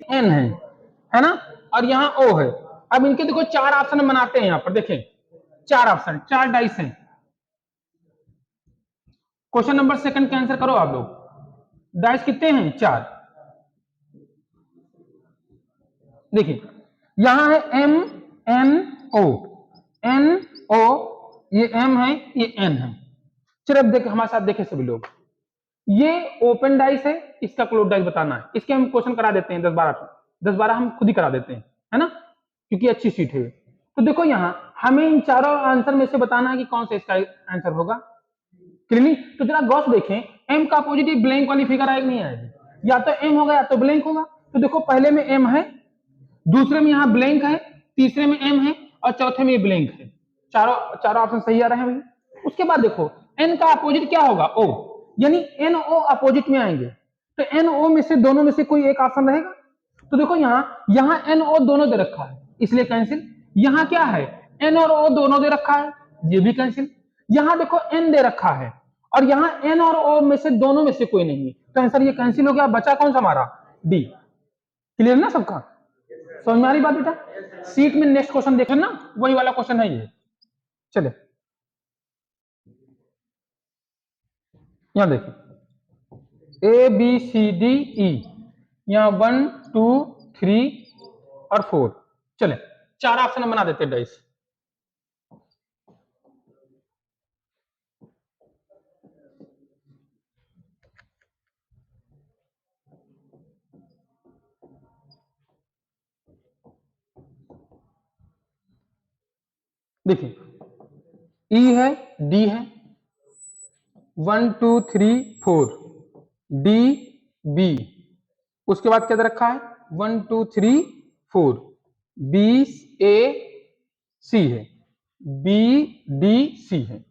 N है ना, और यहाँ ओ है। अब इनके देखो चार ऑप्शन बनाते हैं, यहाँ पर देखें चार ऑप्शन, चार डाइस हैं। क्वेश्चन नंबर सेकंड का आंसर करो आप लोग। डाइस कितने हैं? चार। देखिए यहां है M N O, N O, ये एम है ये एन है। चलो अब देखे हमारे साथ, देखे सभी लोग, ये ओपन डाइस है, इसका क्लोज डाइस बताना है। इसके हम क्वेश्चन करा देते हैं 10-12 हम खुद ही करा देते हैं, है ना, क्योंकि अच्छी सीट है। तो देखो यहाँ हमें इन चारों आंसर में से बताना है कि कौन सा इसका आंसर होगा। क्लियरली? तो जरा गौर देखें, एम का पॉजिटिव ब्लैंक वाली फिगर आएगी नहीं आएगी? या तो एम होगा या तो ब्लैंक होगा। तो देखो पहले में एम है, दूसरे में यहाँ ब्लैंक है, तीसरे में एम है, और चौथे में ब्लैंक है। चारों चारों ऑप्शन सही आ रहे हैं भाई। उसके बाद देखो एन का अपोजिट क्या होगा? ओ, यानी एन ओ अपोजिट में आएंगे। तो एन ओ में से दोनों में से कोई एक ऑप्शन रहेगा। तो देखो यहाँ एन ओ दोनों दे रखा है, इसलिए कैंसिल। यहाँ क्या है? एन और ओ दोनों दे रखा है, ये भी कैंसिल। यहाँ देखो एन दे रखा है, और यहाँ एन और ओ में से दोनों में से कोई नहीं है, तो आंसर ये कैंसिल हो गया। बचा कौन सा हमारा? डी। क्लियर ना सबका? समझ में आ रही बात बेटा? सीट में नेक्स्ट क्वेश्चन देखें ना, वही वाला क्वेश्चन है ये। चले यहां देखिए, A B C D E, यहाँ 1 2 3 और 4। चले चार ऑप्शन बना देते डाइस। देखिए ई है, डी है, 1 2 3 4, डी बी। उसके बाद क्या दे रखा है? 1 2 3 4, बी ए सी है, बी डी सी है।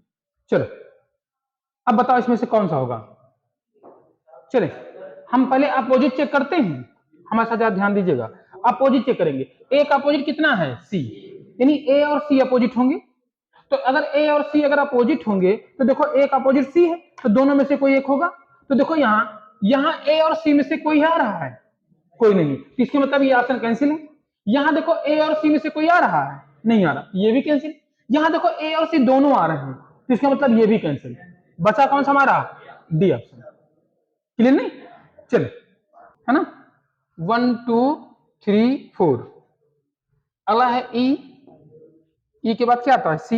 चलो अब बताओ इसमें से कौन सा होगा। चले हम पहले अपोजिट चेक करते हैं, हमारे साथ ध्यान दीजिएगा। अपोजिट चेक करेंगे। ए का अपोजिट कितना है? सी, यानी ए और सी अपोजिट होंगे। तो अगर ए और सी अगर अपोजिट होंगे तो देखो ए का अपोजिट सी है, तो दोनों में से कोई एक होगा। तो देखो यहाँ ए और सी में से कोई आ रहा है? कोई नहीं, तो इसके मतलब ये ऑप्शन कैंसिल है। यहाँ देखो ए और सी में से कोई आ रहा है? नहीं आ रहा, ये भी कैंसिल। यहाँ देखो ए और सी दोनों आ रहे हैं, तो इसका मतलब ये भी कैंसिल। बचा कौन सा हमारा? D option. क्लियर नहीं? चले, है ना, 1 2 3 4। अगला है ई, ई के बाद क्या आता है? सी।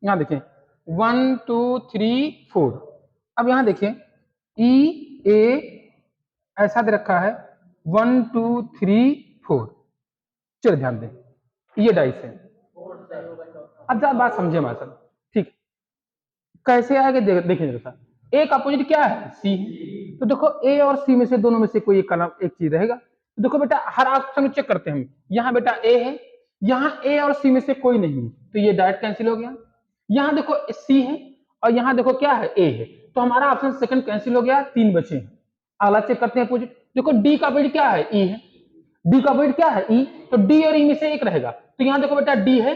यहां देखें 1 2 3 4। अब यहां देखें ई ए ऐसा दे रखा है 1 2 3 4। चलो ध्यान दें, ये डाइस है। अब जरा बात समझे हमारे साथ, ठीक? कैसे आएगा देखिए जरा, ए का अपोजिट क्या है? सी। तो देखो ए और सी में से दोनों में से कोई एक चीज रहेगा। तो देखो बेटा हर ऑप्शन चेक करते हैं हम। यहाँ बेटा ए है, यहाँ ए और सी में से कोई नहीं, तो ये डायरेक्ट कैंसिल हो गया। यहाँ देखो सी है, और यहाँ देखो क्या है? ए है, तो हमारा ऑप्शन सेकंड कैंसिल हो गया, 3 बचे हैं। अगला चेक करते हैं अपोजिट। देखो डी का अपोजिट क्या है? ई है, डी का अपोजिट क्या है? ई। तो डी और ई में से एक रहेगा, तो यहाँ देखो बेटा डी है,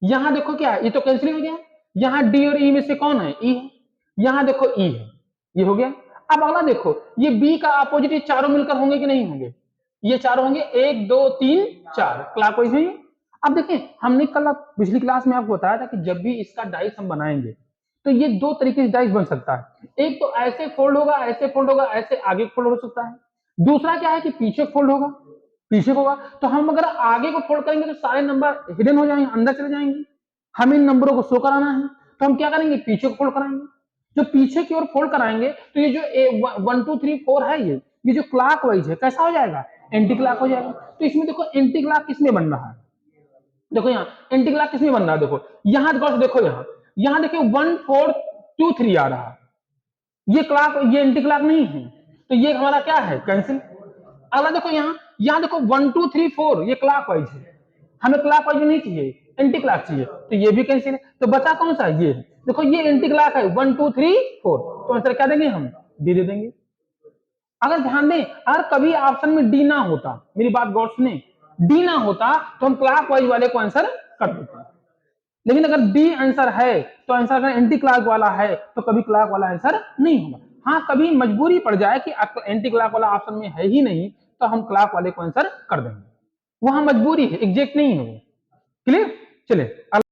यहाँ देखो क्या है? ये तो कैंसिल हो गया। यहाँ डी और ई में से कौन है? ई है। यहाँ देखो ई है, ये हो गया। अब अगला देखो, ये बी का अपोजिट, ये चारों मिलकर होंगे कि नहीं होंगे? ये चारों होंगे, 1 2 3 4 क्लॉकवाइज है। अब देखें हमने कल पिछली क्लास में आपको बताया था कि जब भी इसका डाइस हम बनाएंगे तो ये दो तरीके से डाइस बन सकता है। एक तो ऐसे फोल्ड होगा, ऐसे फोल्ड होगा, ऐसे आगे फोल्ड हो सकता है। दूसरा क्या है कि पीछे फोल्ड होगा, पीछे होगा। तो हम अगर आगे को फोल्ड करेंगे तो सारे नंबर हिडन हो जाएंगे, अंदर चले जाएंगे। हम इन नंबरों को शो कराना है, तो हम क्या करेंगे? पीछे को फोल्ड कराएंगे। जो पीछे की ओर फोल्ड कराएंगे तो ये जो 1 2 3 4 है, ये जो क्लॉक वाइज है कैसा हो जाएगा? एंटी क्लॉक हो जाएगा। तो इसमें देखो एंटी क्लॉक किसमें बन रहा है? देखो यहाँ एंटी क्लॉक किसमें बन रहा है? देखो यहाँ देखो, यहाँ देखो 1 4 2 3 आ रहा है, ये क्लॉक, ये एंटी क्लॉक नहीं है, तो ये हमारा क्या है? कैंसिल। अगला देखो यहाँ देखो 1 2 3 4, ये क्लॉक वाइज है, हमें क्लॉक वाइज नहीं चाहिए, एंटी क्लॉक चाहिए, तो ये भी कैंसिल है। तो बचा कौन सा? ये देखो, ये एंटी क्लॉक है 1 2 3 4, तो आंसर क्या देंगे हम? डी दे देंगे। अगर ध्यान दें, अगर कभी ऑप्शन में डी ना होता, मेरी बात गौर सुने, डी ना होता तो हम क्लॉक वाइज वाले को आंसर कर देते। लेकिन अगर डी आंसर है तो आंसर अगर एंटी क्लॉक वाला है तो कभी क्लॉक वाला आंसर नहीं होगा। हाँ कभी मजबूरी पड़ जाए कि एंटी क्लॉक वाला ऑप्शन में है ही नहीं, तो हम क्लॉक वाले को आंसर कर देंगे। वहां मजबूरी है, एग्जैक्ट नहीं है वो। क्लियर? चले